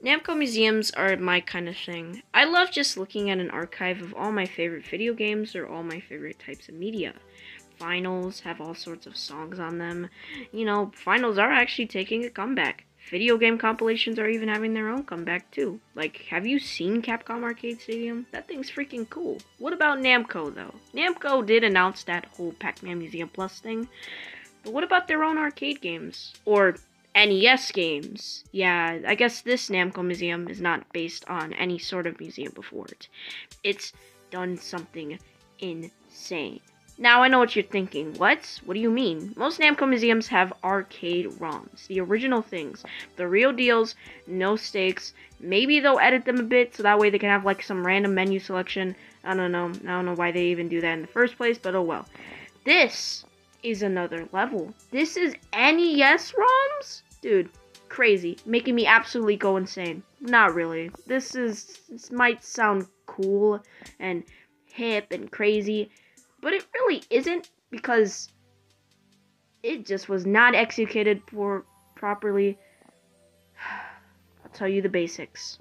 Namco museums are my kind of thing. I love just looking at an archive of all my favorite video games or all my favorite types of media. Finals have all sorts of songs on them. You know, finals are actually taking a comeback. Video game compilations are even having their own comeback too. Like, have you seen Capcom Arcade Stadium? That thing's freaking cool. What about Namco though? Namco did announce that whole Pac-Man Museum Plus thing. But what about their own arcade games? Or NES games? Yeah, I guess this Namco museum is not based on any sort of museum before it. It's done something insane. Now I know what you're thinking. What? What do you mean? Most Namco museums have arcade ROMs. The original things. The real deals. No stakes. Maybe they'll edit them a bit so that way they can have like some random menu selection. I don't know why they even do that in the first place, but oh well. This is another level. This is NES ROMs? Dude, crazy. Making me absolutely go insane. Not really. This might sound cool and hip and crazy, but it really isn't, because it just was not executed properly. I'll tell you the basics.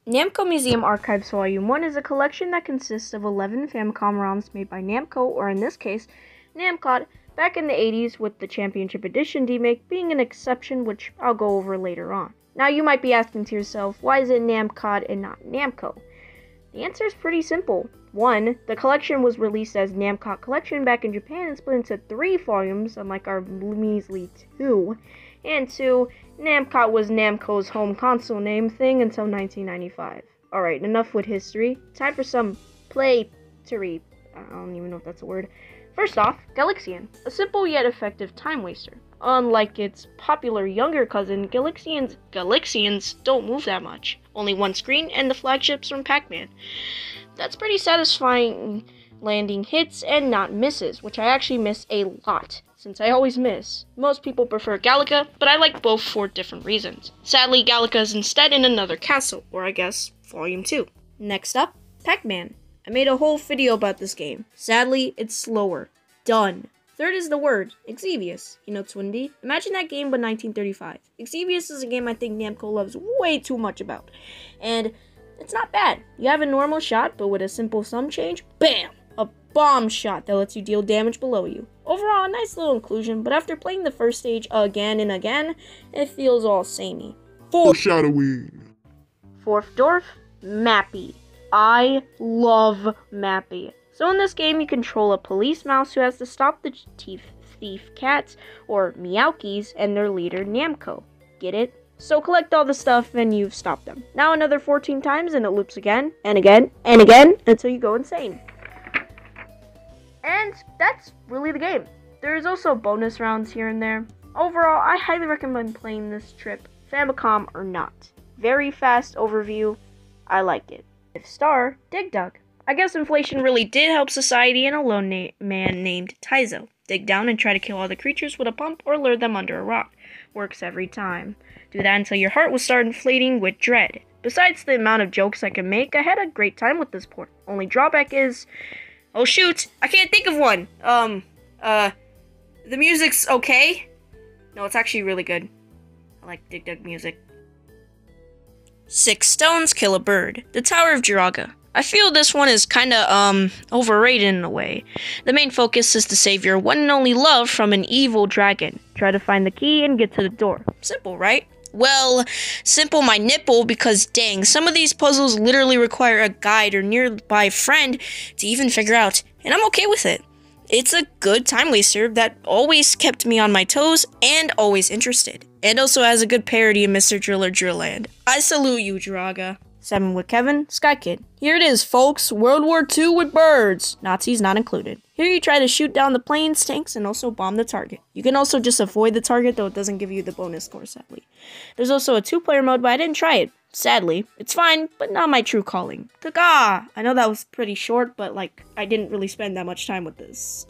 Namco Museum Archives Volume 1 is a collection that consists of 11 Famicom ROMs made by Namco, or in this case, Namcot, back in the 80s, with the Championship Edition Demake being an exception, which I'll go over later on. Now you might be asking to yourself, why is it Namcot and not Namco? The answer is pretty simple. 1. The collection was released as Namcot Collection back in Japan and split into 3 volumes, unlike our measly 2. And 2. Namcot was Namco's home console name thing until 1995. Alright, enough with history. Time for some playtery. I don't even know if that's a word. First off, Galaxian. A simple yet effective time waster. Unlike its popular younger cousin, Galaxians don't move that much. Only one screen and the flagships from Pac-Man. That's pretty satisfying, landing hits and not misses, which I actually miss a lot, since I always miss. Most people prefer Galaga, but I like both for different reasons. Sadly, Galaga is instead in another castle, or I guess, Volume 2. Next up, Pac-Man. I made a whole video about this game. Sadly, it's slower. Done. Third is the word, Exevious. You know Twindy? Imagine that game but 1935. Exevious is a game I think Namco loves way too much about. And it's not bad. You have a normal shot, but with a simple sum change, BAM! A bomb shot that lets you deal damage below you. Overall, a nice little inclusion, but after playing the first stage again and again, it feels all samey. Foreshadowing. Fourth dwarf, Mappy. I love Mappy. So in this game, you control a police mouse who has to stop the thief cats, or Meowkies, and their leader, Namco. Get it? So collect all the stuff and you've stopped them. Now another 14 times and it loops again, and again, and again, until you go insane. And that's really the game. There's also bonus rounds here and there. Overall, I highly recommend playing this trip, Famicom or not. Very fast overview. I like it. 5th star, Dig Dug. I guess inflation really did help society and a lone man named Taizo. Dig down and try to kill all the creatures with a pump or lure them under a rock. Works every time. Do that until your heart will start inflating with dread. Besides the amount of jokes I can make, I had a great time with this port. Only drawback is... oh shoot! I can't think of one! The music's okay? No, it's actually really good. I like Dig Dug music. 6 stones kill a bird. The Tower of Jiraga. I feel this one is kinda, overrated in a way. The main focus is to save your one and only love from an evil dragon. Try to find the key and get to the door. Simple, right? Well, simple my nipple, because dang, some of these puzzles literally require a guide or nearby friend to even figure out, and I'm okay with it. It's a good time waster that always kept me on my toes and always interested. And also has a good parody of Mr. Driller Drillland. I salute you, Jiraga. 7 with Kevin, Sky Kid. Here it is, folks. World War II with birds. Nazis not included. Here you try to shoot down the planes, tanks, and also bomb the target. You can also just avoid the target, though it doesn't give you the bonus score, sadly. There's also a 2-player mode, but I didn't try it. Sadly. It's fine, but not my true calling. Gaga! I know that was pretty short, but, I didn't really spend that much time with this.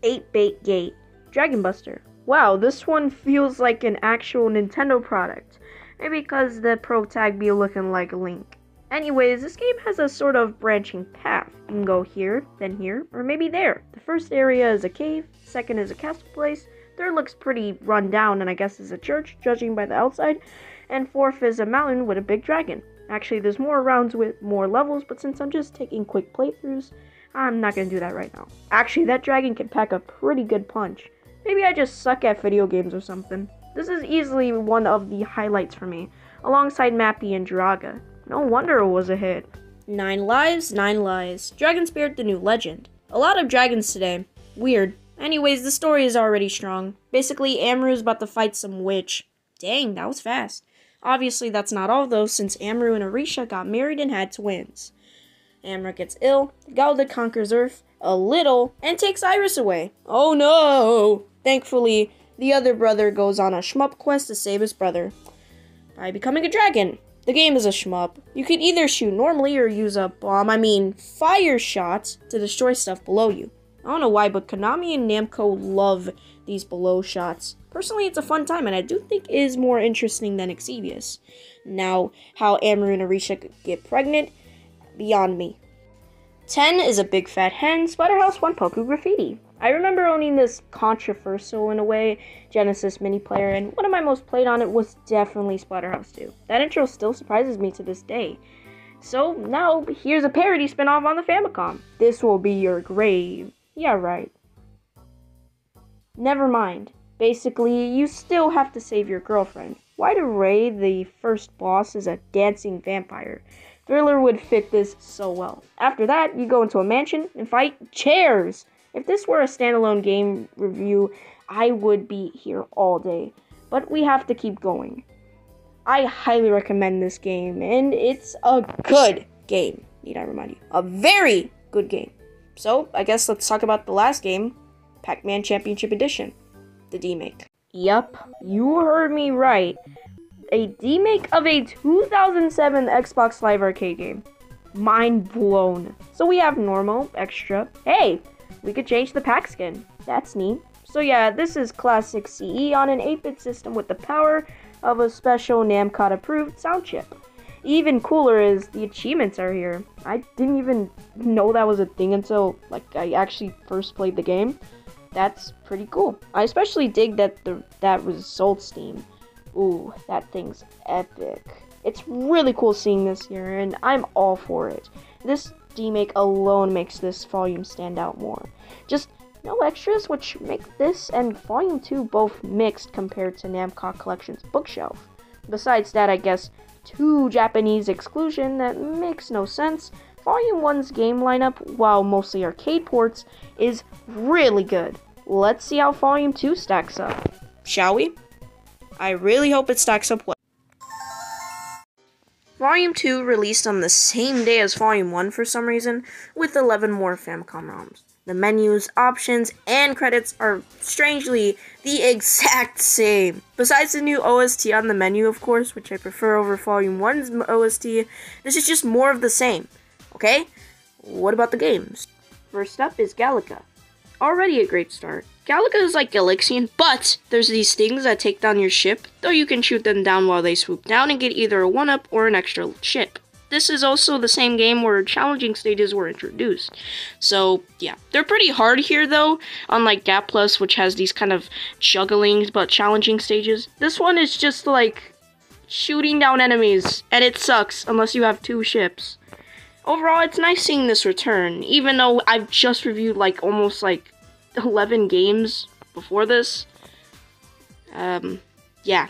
8-Bait Gate. Dragon Buster. Wow, this one feels like an actual Nintendo product. Maybe because the pro tag be looking like Link. Anyways, this game has a sort of branching path. You can go here, then here, or maybe there. The first area is a cave, second is a castle place, Third looks pretty run down and I guess is a church, judging by the outside. And fourth is a mountain with a big dragon. Actually, there's more rounds with more levels, but since I'm just taking quick playthroughs, I'm not going to do that right now. Actually, that dragon can pack a pretty good punch. Maybe I just suck at video games or something. This is easily one of the highlights for me, alongside Mappy and Draga. No wonder it was a hit. 9 lives, 9 lies. Dragon Spirit, the new legend. A lot of dragons today. Weird. Anyways, the story is already strong. Basically, Amaru's about to fight some witch. Dang, that was fast. Obviously, that's not all though, since Amaru and Orisha got married and had twins. Amaru gets ill, Gauda conquers Earth a little, and takes Iris away. Oh no! Thankfully, the other brother goes on a shmup quest to save his brother by becoming a dragon. The game is a shmup. You can either shoot normally or use a fire shots to destroy stuff below you. I don't know why, but Konami and Namco love these below shots. Personally, it's a fun time, and I do think it is more interesting than Exevius. Now, how Amaru and Orisha get pregnant, beyond me. 10 is a big fat hen, Splatterhouse 1 Poku Graffiti. I remember owning this controversial, in a way, Genesis mini player, and one of my most played on it was definitely Splatterhouse 2. That intro still surprises me to this day. So, now, here's a parody spin-off on the Famicom. This will be your grave. Yeah, right. Never mind. Basically, you still have to save your girlfriend. Why do Ray, the first boss, is a dancing vampire? Thriller would fit this so well. After that, you go into a mansion and fight chairs. If this were a standalone game review, I would be here all day. But we have to keep going. I highly recommend this game, and it's a good game. Need I remind you? A very good game. So, I guess let's talk about the last game, Pac-Man Championship Edition, the Demake. Yup, you heard me right. A demake of a 2007 Xbox Live Arcade game. Mind blown. So we have normal, extra. Hey, we could change the pack skin. That's neat. So yeah, this is classic CE on an 8-bit system with the power of a special Namco approved sound chip. Even cooler is the achievements are here. I didn't even know that was a thing until I actually first played the game. That's pretty cool. I especially dig that that results theme. Ooh, that thing's epic. It's really cool seeing this here, and I'm all for it. This demake alone makes this volume stand out more. Just no extras, which make this and Volume 2 both mixed compared to Namco Collection's bookshelf. Besides that, I guess, 2 Japanese exclusion that makes no sense. Volume 1's game lineup, while mostly arcade ports, is really good. Let's see how Volume 2 stacks up. Shall we? I really hope it stacks up well. Volume 2 released on the same day as Volume 1 for some reason, with 11 more Famicom ROMs. The menus, options, and credits are strangely the exact same. Besides the new OST on the menu, of course, which I prefer over Volume 1's OST, this is just more of the same. Okay? What about the games? First up is Galaga. Already a great start. Galaga is like Galaxian, but there's these things that take down your ship, though you can shoot them down while they swoop down and get either a 1-up or an extra ship. This is also the same game where challenging stages were introduced. So, yeah. They're pretty hard here, though, unlike Gaplus, which has these kind of juggling but challenging stages. This one is just like shooting down enemies, and it sucks unless you have 2 ships. Overall, it's nice seeing this return, even though I've just reviewed almost 11 games before this. Yeah.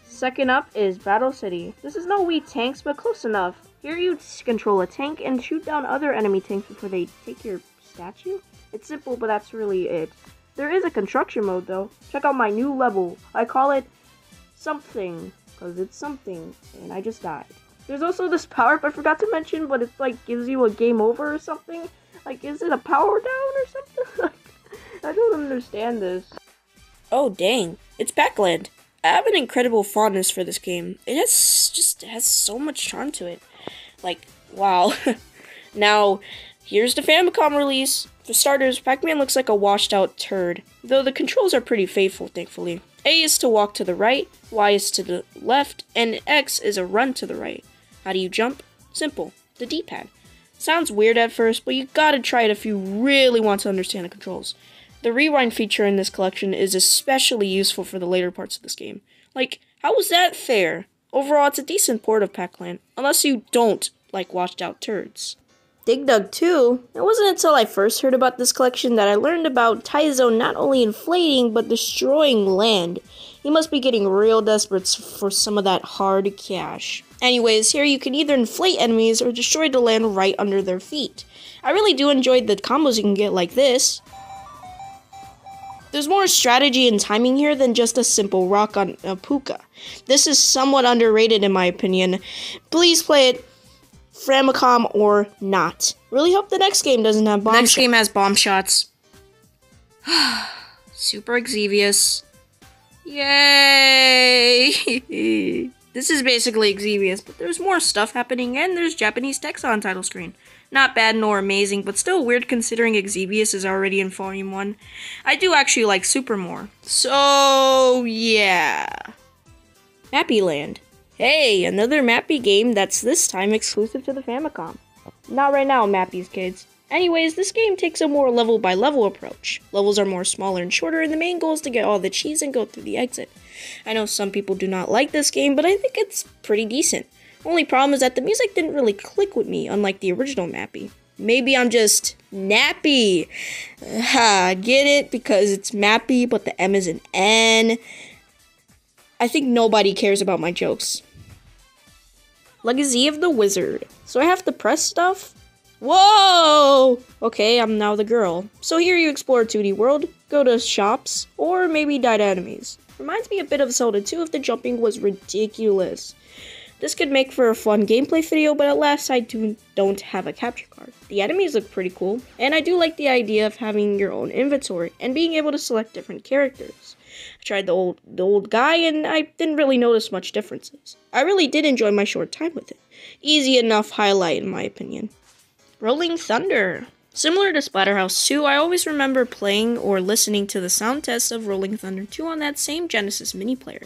Second up is Battle City. This is no Wii tanks, but close enough. Here you control a tank and shoot down other enemy tanks before they take your statue. It's simple, but that's really it. There is a construction mode though. Check out my new level. I call it something, because it's something, and I just died. There's also this power-up I forgot to mention, but it's gives you a game over or something. Is it a power down or something? I don't understand this. Oh dang, it's Pac-Land. I have an incredible fondness for this game. It has so much charm to it. Wow. Now, here's the Famicom release. For starters, Pac-Man looks like a washed out turd, though the controls are pretty faithful, thankfully. A is to walk to the right, Y is to the left, and X is a run to the right. How do you jump? Simple, the D-pad. Sounds weird at first, but you gotta try it if you really want to understand the controls. The rewind feature in this collection is especially useful for the later parts of this game. Like, how was that fair? Overall, it's a decent port of Pac-Man, unless you don't like washed out turds. Dig Dug 2? It wasn't until I first heard about this collection that I learned about Taizo not only inflating, but destroying land. He must be getting real desperate for some of that hard cash. Anyways, here you can either inflate enemies or destroy the land right under their feet. I really do enjoy the combos you can get like this. There's more strategy and timing here than just a simple rock on a puka. This is somewhat underrated in my opinion. Please play it, Famicom or not. Really hope the next game doesn't have bomb shots. Next game has bomb shots. Super Exevious. Yay! This is basically Exevious, but there's more stuff happening and there's Japanese text on title screen. Not bad nor amazing, but still weird considering Exevious is already in Volume 1. I do actually like Super more. So, yeah. Mappy Land. Hey, another Mappy game that's this time exclusive to the Famicom. Not right now, Mappies kids. Anyways, this game takes a more level-by-level approach. Levels are more smaller and shorter, and the main goal is to get all the cheese and go through the exit. I know some people do not like this game, but I think it's pretty decent. Only problem is that the music didn't really click with me, unlike the original Mappy. Maybe I'm just nappy. Get it? Because it's Mappy, but the M is an N. I think nobody cares about my jokes. Legacy of the Wizard. So I have to press stuff? Whoa! Okay, I'm now the girl. So here you explore a 2D world, go to shops, or maybe die to enemies. Reminds me a bit of Zelda 2 if the jumping was ridiculous. This could make for a fun gameplay video, but at last I don't have a capture card. The enemies look pretty cool, and I do like the idea of having your own inventory and being able to select different characters. I tried the old guy, and I didn't really notice much differences. I really did enjoy my short time with it. Easy enough highlight in my opinion. Rolling Thunder. Similar to Splatterhouse 2, I always remember playing or listening to the sound test of Rolling Thunder 2 on that same Genesis mini player.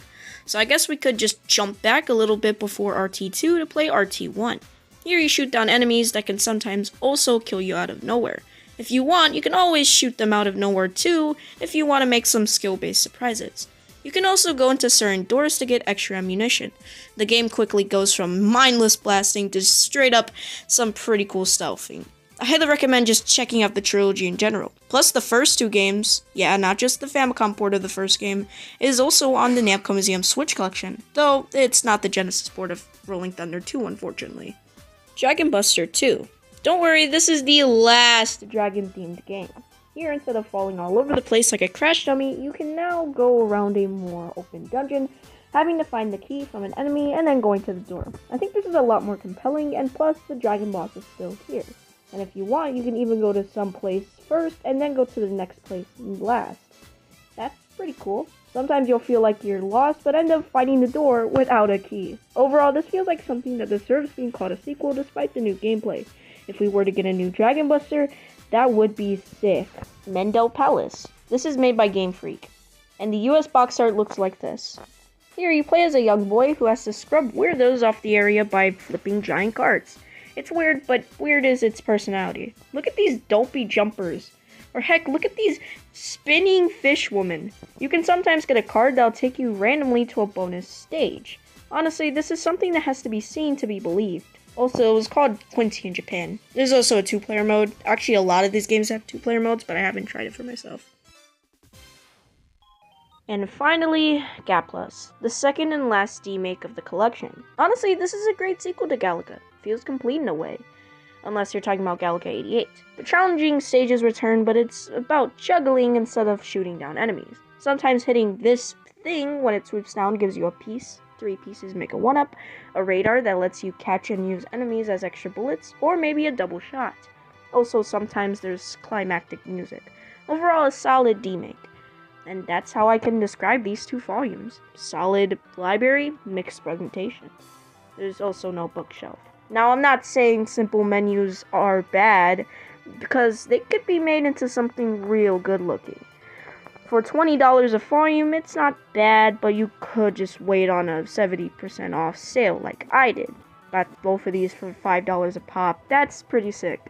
So I guess we could just jump back a little bit before RT2 to play RT1. Here you shoot down enemies that can sometimes also kill you out of nowhere. If you want, you can always shoot them out of nowhere too, if you want to make some skill-based surprises. You can also go into certain doors to get extra ammunition. The game quickly goes from mindless blasting to straight up some pretty cool stealthing. I highly recommend just checking out the trilogy in general. Plus the first two games, yeah, not just the Famicom port of the first game, is also on the Namco Museum Switch collection, though it's not the Genesis port of Rolling Thunder 2 unfortunately. Dragon Buster 2. Don't worry, this is the last dragon-themed game. Here, instead of falling all over the place like a crash dummy, you can now go around a more open dungeon, having to find the key from an enemy and then going to the door. I think this is a lot more compelling, and plus the dragon boss is still here. And if you want, you can even go to some place first and then go to the next place last. That's pretty cool. Sometimes you'll feel like you're lost, but end up finding the door without a key. Overall, this feels like something that deserves being called a sequel despite the new gameplay. If we were to get a new Dragon Buster, that would be sick. Mendel Palace. This is made by Game Freak, and the US box art looks like this. Here you play as a young boy who has to scrub weirdos off the area by flipping giant carts. It's weird, but weird is its personality. Look at these dopey jumpers. Or heck, look at these spinning fish women. You can sometimes get a card that'll take you randomly to a bonus stage. Honestly, this is something that has to be seen to be believed. Also, it was called Quincy in Japan. There's also a 2-player mode. Actually, a lot of these games have 2-player modes, but I haven't tried it for myself. And finally, Gaplus, the second and last Demake of the collection. Honestly, this is a great sequel to Galaga. Feels complete in a way. Unless you're talking about Galaga 88. The challenging stages return, but it's about juggling instead of shooting down enemies. Sometimes hitting this thing when it swoops down gives you a piece. 3 pieces make a 1-up, a radar that lets you catch and use enemies as extra bullets, or maybe a double shot. Also, sometimes there's climactic music. Overall, a solid Demake. And that's how I can describe these 2 volumes. Solid library, mixed presentation. There's also no bookshelf. Now, I'm not saying simple menus are bad, because they could be made into something real good looking. For $20 a volume, it's not bad, but you could just wait on a 70% off sale like I did. Got both of these for $5 a pop. That's pretty sick.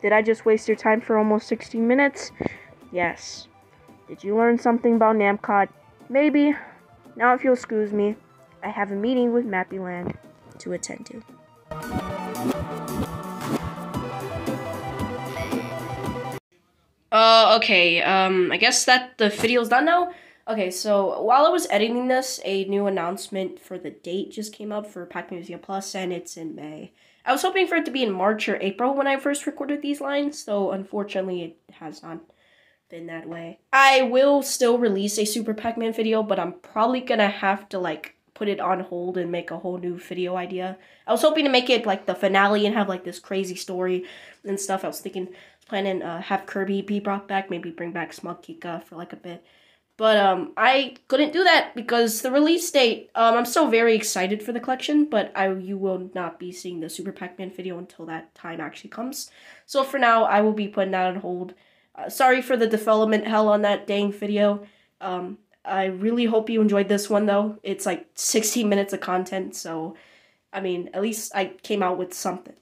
Did I just waste your time for almost 16 minutes? Yes. Did you learn something about Namco? Maybe. Now if you'll excuse me, I have a meeting with Mappy Land to attend to. Okay, I guess that the video's done now? Okay, so while I was editing this, a new announcement for the date just came up for Pac-Man Museum Plus, and it's in May. I was hoping for it to be in March or April when I first recorded these lines, so unfortunately it has not been that way. I will still release a Super Pac-Man video, but I'm probably gonna have to, like, put it on hold and make a whole new video idea. I was hoping to make it, like, the finale and have, like, this crazy story and stuff. I was planning have Kirby be brought back, maybe bring back Smug Kika for, like, a bit. But, I couldn't do that because the release date, I'm still very excited for the collection, but you will not be seeing the Super Pac-Man video until that time actually comes. So for now, I will be putting that on hold. Sorry for the development hell on that dang video. I really hope you enjoyed this one, though. It's like 16 minutes of content, so, I mean, at least I came out with something.